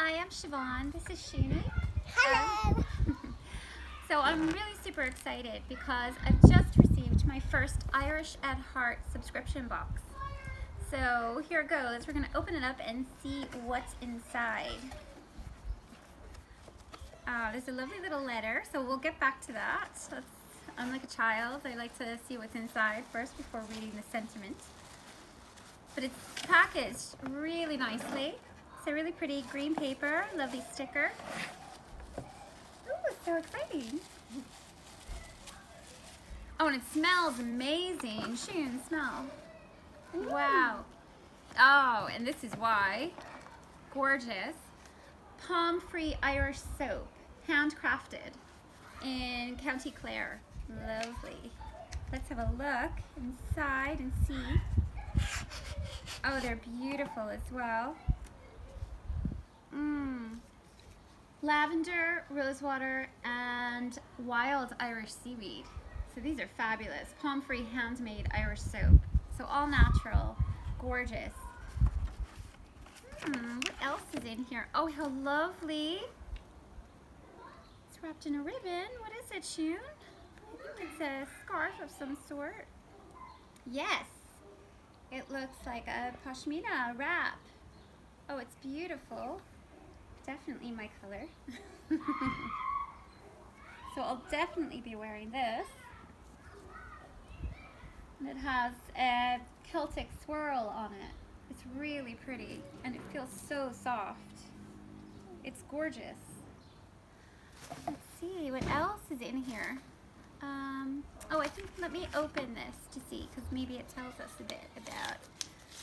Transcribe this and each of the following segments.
Hi, I'm Siobhan. This is Sheeny. Hello! So I'm really super excited because I've just received my first Irish at Heart subscription box. So here it goes. We're going to open it up and see what's inside. There's a lovely little letter, so we'll get back to that. I'm like a child. I like to see what's inside first before reading the sentiment. But it's packaged really nicely. It's a really pretty green paper, lovely sticker. Ooh, it's so exciting. Oh, and it smells amazing. Shun, smell. Wow. Oh, and this is why. Gorgeous. Palm-free Irish soap, handcrafted in County Clare. Lovely. Let's have a look inside and see. Oh, they're beautiful as well. Lavender, rosewater, and wild Irish seaweed. So these are fabulous. Palm-free, handmade Irish soap. So all natural, gorgeous. What else is in here? Oh, how lovely. It's wrapped in a ribbon. What is it, Shun? I think it's a scarf of some sort. Yes. It looks like a pashmina wrap. Oh, it's beautiful. Definitely my color. So I'll definitely be wearing this. And it has a Celtic swirl on it. It's really pretty and it feels so soft. It's gorgeous. Let's see what else is in here. Oh, I think let me open this to see because maybe it tells us a bit about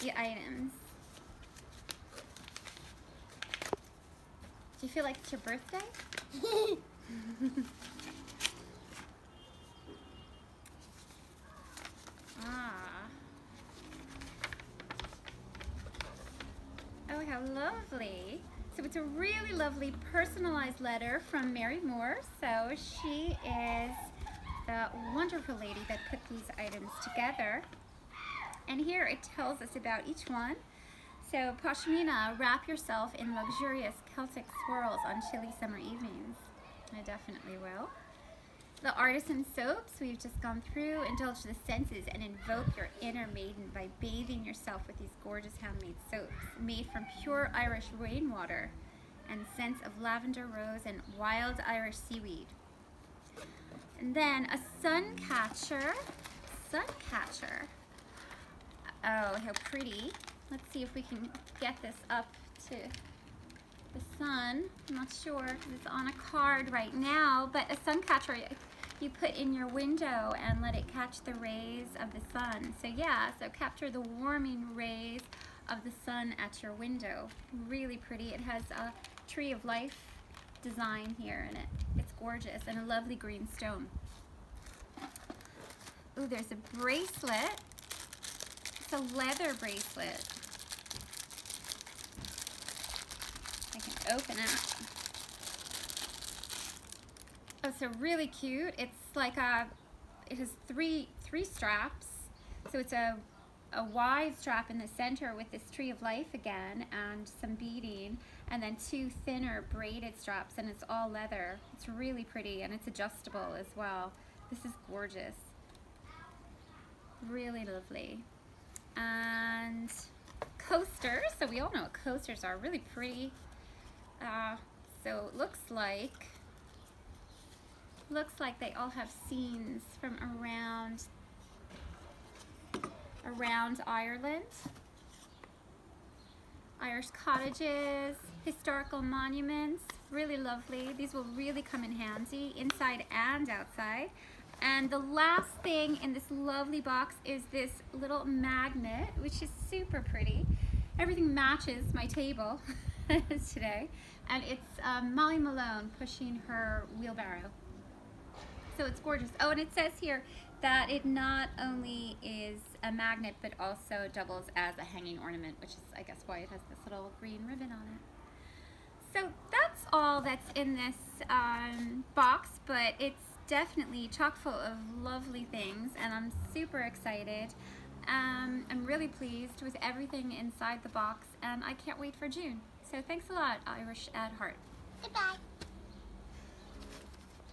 the items. Do you feel like it's your birthday? Oh, how lovely. So it's a really lovely personalized letter from Mary Moore. So she is the wonderful lady that put these items together. And here it tells us about each one. So pashmina, wrap yourself in luxurious Celtic swirls on chilly summer evenings. I definitely will. The artisan soaps we've just gone through, indulge the senses and invoke your inner maiden by bathing yourself with these gorgeous handmade soaps made from pure Irish rainwater and scents of lavender, rose, and wild Irish seaweed. And then a sun catcher. Oh, how pretty. Let's see if we can get this up to the sun. I'm not sure because it's on a card right now, but a sun catcher you put in your window and let it catch the rays of the sun. So yeah, so capture the warming rays of the sun at your window. Really pretty. It has a tree of life design here in it. It's gorgeous and a lovely green stone. Ooh, there's a bracelet. It's a leather bracelet. I can open it. Oh, so really cute. It's like it has three straps. So it's a wide strap in the center with this tree of life again and some beading, and then two thinner braided straps, and it's all leather. It's really pretty and it's adjustable as well. This is gorgeous. Really lovely. And coasters. So we all know what coasters are. Really pretty. So it looks like they all have scenes from around Ireland. Irish cottages, historical monuments, really lovely. These will really come in handy inside and outside. And the last thing in this lovely box is this little magnet, which is super pretty. Everything matches my table today. And it's Molly Malone pushing her wheelbarrow. So it's gorgeous. Oh, and it says here that it not only is a magnet, but also doubles as a hanging ornament, which is, I guess, why it has this little green ribbon on it. So that's all that's in this box, but it's definitely chock full of lovely things, and I'm super excited. I'm really pleased with everything inside the box, and I can't wait for June. So thanks a lot, Irish at Heart. Goodbye.